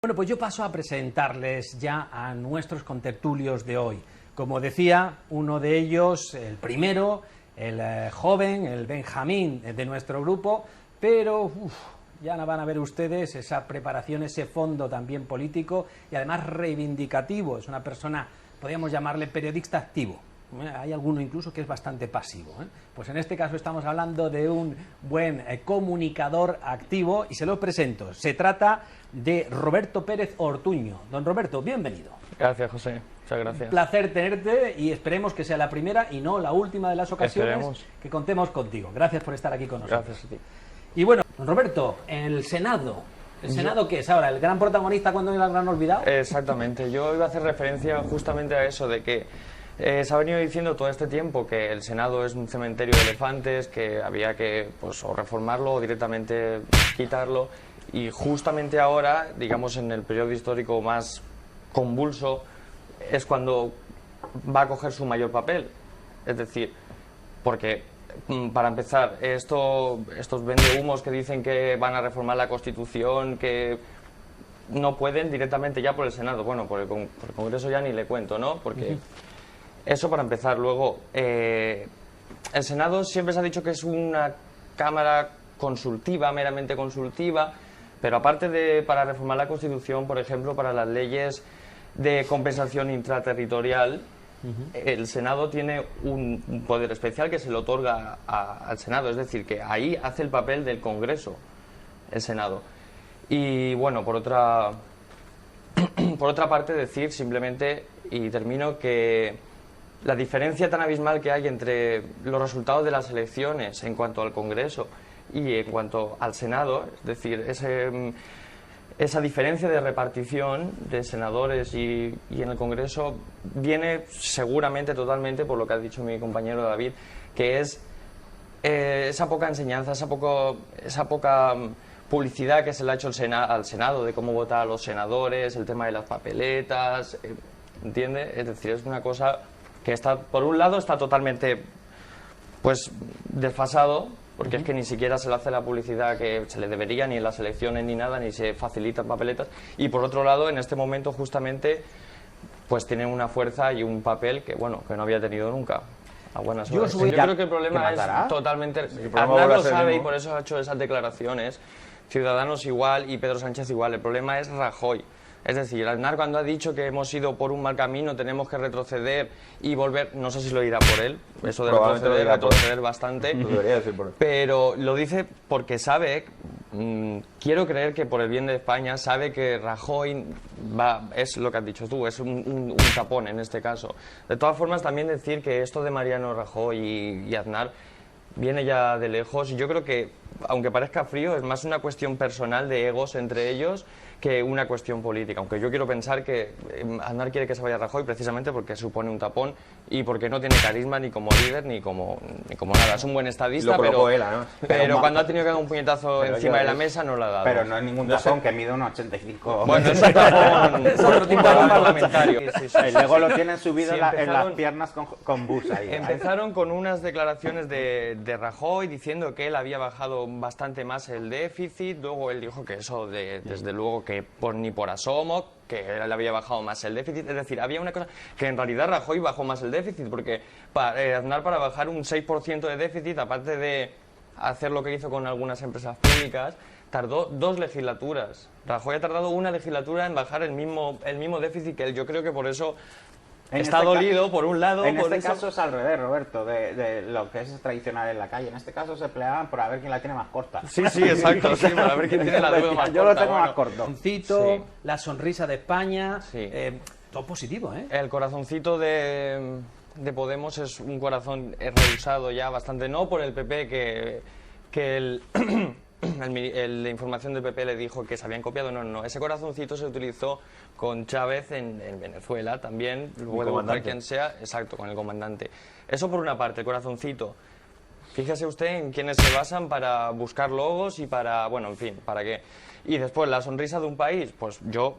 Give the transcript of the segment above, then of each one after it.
Bueno, pues yo paso a presentarles ya a nuestros contertulios de hoy. Como decía, uno de ellos, el primero, el joven, el Benjamín de nuestro grupo, pero ya van a ver ustedes esa preparación, ese fondo también político y además reivindicativo. Es una persona, podríamos llamarle periodista activo. Hay alguno incluso que es bastante pasivo, ¿eh? Pues en este caso estamos hablando de un buen comunicador activo y se lo presento. Se trata de Roberto Pérez Ortuño. Don Roberto, bienvenido. Gracias, José. Muchas gracias. Un placer tenerte y esperemos que sea la primera y no la última de las ocasiones que contemos contigo. Gracias por estar aquí con nosotros. Gracias a ti. Y bueno, don Roberto, el Senado. ¿El Senado qué es ahora? ¿El gran protagonista cuando era el gran olvidado? Exactamente. Yo iba a hacer referencia justamente a eso, de que se ha venido diciendo todo este tiempo que el Senado es un cementerio de elefantes, que había que pues, o reformarlo o directamente quitarlo. Y justamente ahora, digamos en el periodo histórico más convulso, es cuando va a coger su mayor papel. Es decir, porque para empezar, estos vendehumos que dicen que van a reformar la Constitución, que no pueden directamente ya por el Senado. Bueno, por el Congreso ya ni le cuento, ¿no? Porque eso para empezar. Luego, el Senado siempre se ha dicho que es una cámara consultiva, meramente consultiva, pero aparte de para reformar la Constitución, por ejemplo, para las leyes de compensación intraterritorial, el Senado tiene un poder especial que se le otorga al Senado, es decir, que ahí hace el papel del Congreso, el Senado. Y bueno, por otra parte decir simplemente, y termino, que la diferencia tan abismal que hay entre los resultados de las elecciones en cuanto al Congreso y en cuanto al Senado, es decir, esa diferencia de repartición de senadores y en el Congreso viene seguramente totalmente por lo que ha dicho mi compañero David, que es esa poca enseñanza, esa poca publicidad que se le ha hecho al Senado de cómo votar a los senadores, el tema de las papeletas, ¿entiende? Es decir, es una cosa que está, por un lado, está totalmente pues desfasado, porque es que ni siquiera se le hace la publicidad que se le debería, ni en las elecciones ni nada, ni se facilitan papeletas. Y por otro lado, en este momento justamente, pues tiene una fuerza y un papel que, bueno, que no había tenido nunca. A buenas horas. Yo creo que el problema es totalmente... Aznar lo sabe y por eso ha hecho esas declaraciones. Ciudadanos igual y Pedro Sánchez igual. El problema es Rajoy. Es decir, Aznar cuando ha dicho que hemos ido por un mal camino, tenemos que retroceder y volver, no sé si lo dirá por él, eso de retroceder bastante, pero lo dice porque sabe, quiero creer que por el bien de España, sabe que Rajoy es lo que has dicho tú, es un tapón en este caso. De todas formas, también decir que esto de Mariano Rajoy y Aznar viene ya de lejos, y yo creo que, aunque parezca frío, es más una cuestión personal de egos entre ellos que una cuestión política, aunque yo quiero pensar que Aznar quiere que se vaya Rajoy precisamente porque supone un tapón y porque no tiene carisma ni como líder ni como nada. Es un buen estadista, pero cuando ha tenido que dar un puñetazo encima de la mesa no lo ha dado. Pero no es ningún tapón que mide unos 85. Bueno, es un tapón, es otro tipo de parlamentario. Y luego lo tienen subido en las piernas con bus ahí. Empezaron con unas declaraciones de Rajoy diciendo que él había bajado bastante más el déficit, luego él dijo que eso desde luego que ni por asomo, que él había bajado más el déficit. Es decir, había una cosa que en realidad Rajoy bajó más el déficit, porque Aznar para bajar un 6% de déficit, aparte de hacer lo que hizo con algunas empresas públicas, tardó 2 legislaturas. Rajoy ha tardado una legislatura en bajar el mismo déficit que él. Yo creo que por eso está dolido, por un lado. En este caso es al revés, Roberto, de lo que es tradicional en la calle. En este caso se peleaban por a ver quién la tiene más corta. Sí, exacto, sí, para ver quién tiene la dedo más corta. Yo lo tengo más corto. La sonrisa de España, todo positivo, ¿eh? El corazoncito de Podemos es un corazón rehusado ya bastante, no por el PP, que la información del PP le dijo que se habían copiado, no, ese corazoncito se utilizó con Chávez en Venezuela también, puede buscar quien sea, exacto, con el comandante. Eso por una parte, el corazoncito. Fíjese usted en quiénes se basan para buscar logos y para, bueno, en fin, para qué. Y después, la sonrisa de un país, pues yo,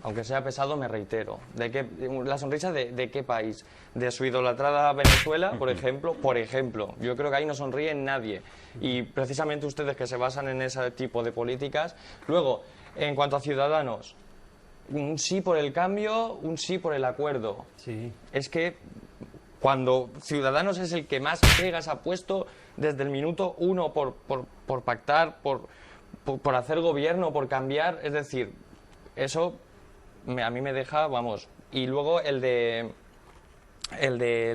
aunque sea pesado, me reitero. ¿La sonrisa de qué país? ¿De su idolatrada Venezuela, por ejemplo? Por ejemplo, yo creo que ahí no sonríe nadie. Y precisamente ustedes que se basan en ese tipo de políticas. Luego, en cuanto a Ciudadanos, un sí por el cambio, un sí por el acuerdo. Sí. Es que cuando Ciudadanos es el que más pegas ha puesto desde el minuto 1 por pactar, por hacer gobierno, por cambiar, es decir, eso a mí me deja, vamos. Y luego el del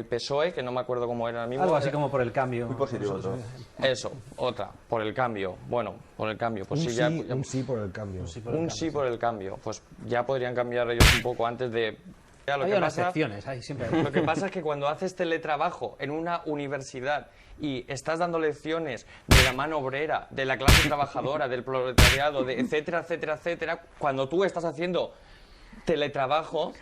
PSOE, que no me acuerdo cómo era ahora mismo. Algo así como por el cambio. Muy positivo todo. Eso, otra, por el cambio. Bueno, por el cambio. Pues Un sí, sí, un sí por el cambio. un sí por el cambio. Pues ya podrían cambiar ellos un poco antes de... Ya, Hay unas secciones, hay siempre. Lo que pasa es que cuando haces teletrabajo en una universidad y estás dando lecciones de la mano obrera, de la clase trabajadora, del proletariado, de etcétera, etcétera, etcétera, cuando tú estás haciendo teletrabajo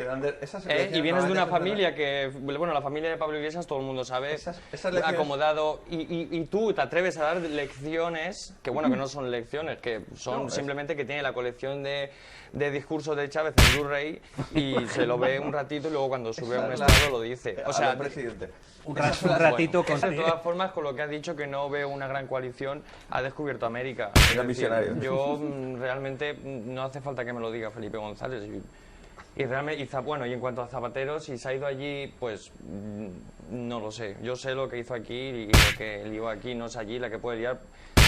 y vienes de una familia que, bueno, la familia de Pablo Iglesias todo el mundo sabe, esas lecciones... acomodado, y tú te atreves a dar lecciones, que bueno, que no son lecciones, que son simplemente que tiene la colección de discursos de Chávez en Blu-ray y se lo ve un ratito y luego cuando sube a un estado lo dice. O sea, presidente. Un ratito bueno, con... de todas formas, con lo que ha dicho, que no veo una gran coalición, ha descubierto América. Era visionario. Yo realmente no hace falta que me lo diga Felipe González. Y realmente, bueno, y en cuanto a Zapatero, si se ha ido allí, pues no lo sé. Yo sé lo que hizo aquí y lo que lió aquí, no es allí la que puede liar.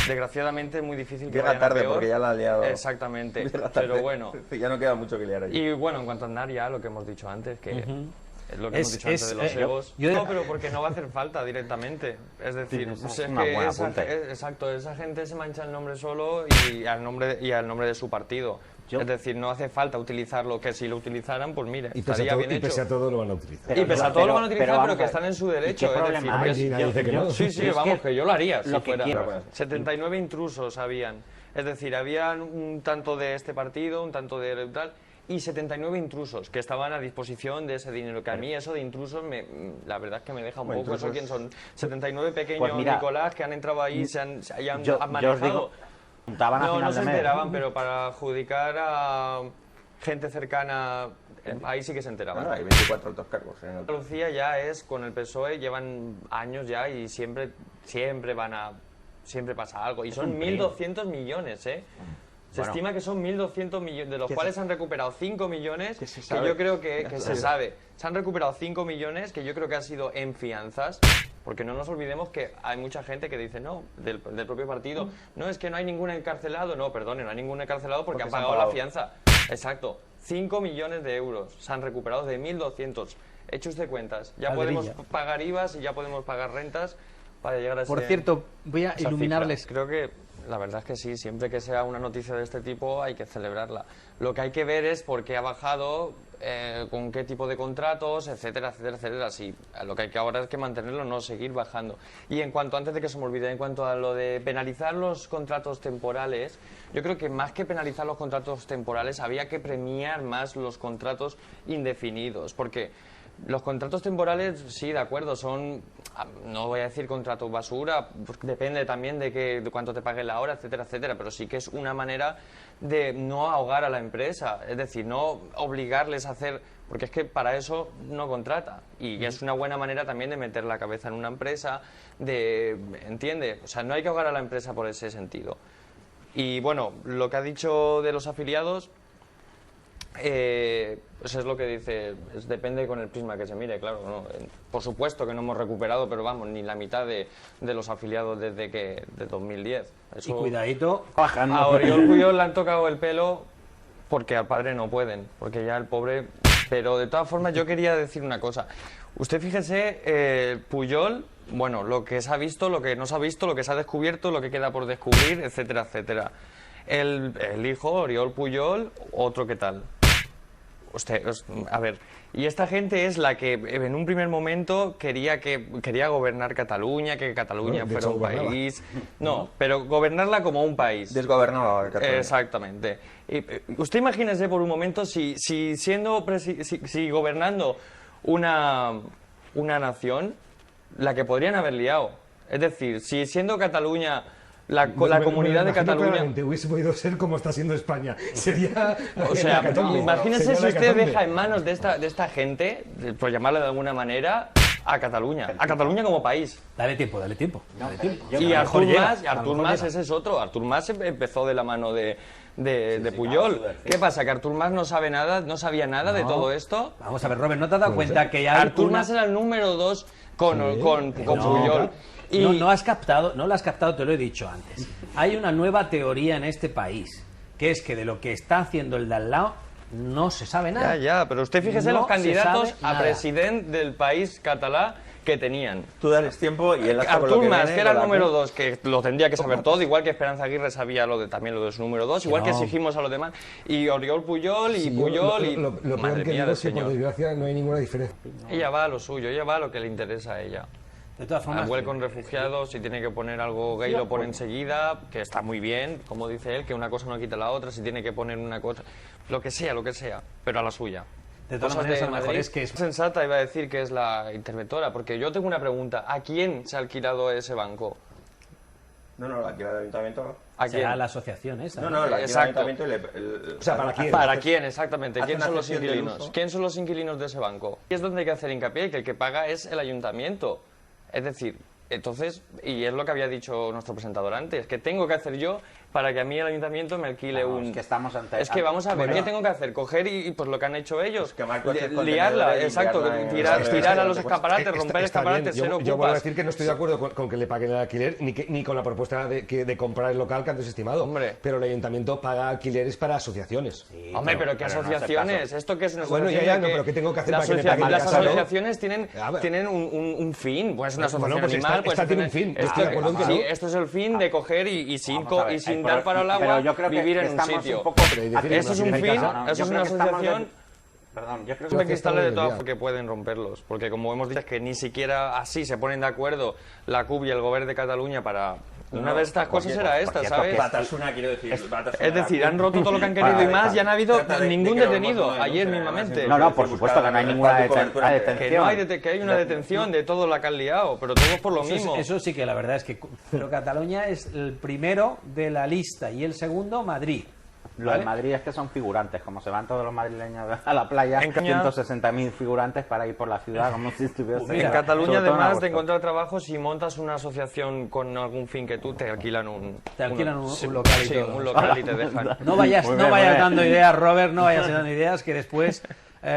Desgraciadamente es muy difícil que llega tarde porque ya la ha liado. Exactamente, pero bueno. Ya no queda mucho que liar allí. Y bueno, en cuanto a Aznar, ya lo que hemos dicho antes, que... Es lo que hemos dicho antes de los egos. yo- No, pero porque no va a hacer falta directamente. Es decir, Sí, es es una que buena esa, apunte. exacto, esa gente se mancha el nombre solo y al nombre de su partido. Yo- Es decir, no hace falta utilizarlo, que si lo utilizaran, pues mire, Y pese, a estaría todo, bien y pese hecho. a todo lo van a utilizar. Pero Y pese a no, todo lo van a pero utilizar, pero, vamos que a están ver, en su ¿y derecho. qué Es problema decir, hay? que Ay, nadie dice que no. sí, sí, Es vamos, que que yo lo haría si lo que fuera. quiero- 79 intrusos habían. Es decir, habían un tanto de este partido, un tanto de tal, y 79 intrusos que estaban a disposición de ese dinero. Que a mí eso de intrusos, la verdad es que me deja un Bueno, poco. ¿Eso intrusos- quién son? 79 pequeños Pues mira, Nicolás que han entrado ahí y han yo os manejado. digo, juntaban a No, final no se de mes. enteraban, pero para adjudicar a gente cercana, ahí sí que se enteraban. Bueno, hay 24 altos cargos en el... Andalucía ya es con el PSOE, llevan años ya y siempre pasa algo. Y son 1.200 millones, ¿eh? Se Bueno. estima que son 1.200 millones, de los cuales se han recuperado 5 millones, Que se que sabe. yo creo que se sabe. Se han recuperado 5 millones, que yo creo que han sido en fianzas, porque no nos olvidemos que hay mucha gente que dice, no, del propio partido, no, es que no hay ningún encarcelado. No, perdone, no hay ningún encarcelado porque han se han pagado la pagado. fianza. Exacto. 5 millones de euros se han recuperado de 1.200. Eche usted cuentas. Ya Calderilla. podemos pagar IVAs y ya podemos pagar rentas para llegar a Por ese- cierto, voy a esa iluminarles. cifra. Creo que la verdad es que sí, siempre que sea una noticia de este tipo hay que celebrarla. Lo que hay que ver es por qué ha bajado, con qué tipo de contratos, etcétera, etcétera, etcétera. Sí, lo que hay que ahora es que mantenerlo, no seguir bajando. Y en cuanto, antes de que se me olvide, en cuanto a lo de penalizar los contratos temporales, yo creo que más que penalizar los contratos temporales, había que premiar más los contratos indefinidos, porque los contratos temporales, sí, de acuerdo, son, no voy a decir contratos basura, pues depende también de cuánto te pague la hora, etcétera, etcétera, pero sí que es una manera de no ahogar a la empresa, es decir, no obligarles a hacer, porque es que para eso no contrata, y es una buena manera también de meter la cabeza en una empresa, ¿entiende? O sea, no hay que ahogar a la empresa por ese sentido. Y bueno, lo que ha dicho de los afiliados, pues es lo que dice, depende con el prisma que se mire, claro. ¿No? Por supuesto que no hemos recuperado, pero vamos, ni la mitad de los afiliados de 2010. Y Eso, cuidadito, Bajando. a Oriol Puyol le han tocado el pelo porque al padre no pueden, porque ya el pobre... Pero de todas formas yo quería decir una cosa. Usted fíjese, Puyol, bueno, lo que se ha visto, lo que no se ha visto, lo que se ha descubierto, lo que queda por descubrir, etcétera, etcétera. El hijo, Oriol Puyol, otro que tal. A ver, y esta gente es la que en un primer momento quería gobernar Cataluña, que Cataluña Bueno, de fuera hecho, un gobernaba. país. No, pero gobernarla como un país. Desgobernado Cataluña. Exactamente. Y, usted imagínese por un momento si gobernando una nación, la que podrían haber liado. Es decir, si siendo Cataluña la comunidad de Cataluña... Claramente, hubiese podido ser como está siendo España. Sería. O sea, la hecatombe. imagínese Sería si la usted hecatombe. deja en manos de esta gente, por llamarla de alguna manera, a Cataluña como país. Dale tiempo, dale tiempo. Dale tiempo. Y A lo mejor llega, a lo Artur mejor Mas llega. ese es otro. Artur Mas empezó de la mano de Puyol. ¿Qué pasa? ¿Que Artur Mas no sabe nada, no sabía nada de todo esto? Vamos a ver, Robert, ¿no te has dado cuenta que hay Artur una... Mas era el número 2 con Puyol. Y No, no lo has captado, te lo he dicho antes. Hay una nueva teoría en este país, que es que de lo que está haciendo el de al lado no se sabe nada. Ya, pero usted fíjese en No los se candidatos sabe a nada. presidente del país catalá que tenían. Tú dales tiempo y él hasta con lo Artur Mas, viene, que era el con la número CUP. 2, que lo tendría que saber todo, igual que Esperanza Aguirre sabía también lo de su número 2, igual que no. exigimos a los demás. Y Oriol Puyol, y Sí, Puyol, y... Lo peor Madre que mía digo del es que por señor. desgracia no hay ninguna diferencia. Ella va a lo suyo, ella va a lo que le interesa a ella. De todas formas, Vuelve con refugiados, si tiene que poner algo gay lo pone enseguida, que está muy bien, como dice él, que una cosa no quita la otra, si tiene que poner una cosa, lo que sea, pero a la suya. de todas Cosas maneras, de a lo mejor Madrid. es que es... Sensata iba a decir que es la interventora, porque yo tengo una pregunta, ¿a quién se ha alquilado ese banco? No, la alquila del ayuntamiento. ¿A quién? será la asociación esa. No, la alquila del Exacto. ayuntamiento y O sea, ¿para quién? ¿Para quién exactamente? Hace ¿Quién una son los cesión del inquilinos? uso. ¿Quién son los inquilinos de ese banco? Y es donde hay que hacer hincapié, que el que paga es el ayuntamiento. Es decir, entonces, y es lo que había dicho nuestro presentador antes, que tengo que hacer yo para que a mí el ayuntamiento me alquile Claro, un... es que estamos ante- Es que vamos a ver, Bueno, ¿qué tengo que hacer? Coger y pues lo que han hecho ellos. quemar coches con Liarla, contenedores y exacto, liarla en- tirar a los Está- escaparates, Está- romper está bien. escaparates, ser Yo vuelvo a ocupas. decir que no estoy de acuerdo con que le paguen el alquiler ni con la propuesta de comprar el local que han desestimado. Hombre. Pero el ayuntamiento paga alquileres para asociaciones. Hombre, pero ¿qué pero no es el asociaciones? caso. ¿Esto qué es una Bueno, asociación? ya, de no, qué? pero ¿qué tengo que hacer Las para que me paguen las la casa, no? asociaciones tienen, A ver. tienen un fin, pues una Bueno, asociación pues animal. esta tiene un fin, yo estoy de acuerdo en que sí, no. esto es el fin de coger y sin, Vamos a ver, sin pero- dar para el pero agua, yo creo que vivir en un estamos sitio. poco- Eso es un fin, eso Yo es creo una que estamos asociación. Perdón, yo creo Son que de cristales de estamos todas desviados. que pueden romperlos, porque como hemos dicho, es que ni siquiera así se ponen de acuerdo la CUP y el Gobierno de Cataluña para... Una de estas cosas era esta, ¿sabes? Batasuna, quiero decir. Es decir, han roto todo lo que han querido y más, y han habido ningún detenido ayer mismamente. No, por supuesto que no hay ninguna detención. Que no hay que hay una detención de todo lo que han liado, pero todos por lo mismo. Eso sí que la verdad es que... Pero Cataluña es el primero de la lista y el segundo Madrid. Lo de Madrid es que son figurantes, como se van todos los madrileños a la playa, En Caña- 160.000 figurantes para ir por la ciudad como si estuviese... En Cataluña, sobre todo en además de agosto. encontrar trabajo, si montas una asociación con algún fin que tú, te alquilan un... Te alquilan un sí, local y sí, todo. un local y te dejan. No vayas Muy bien, dando ideas, Robert, no vayas dando ideas que después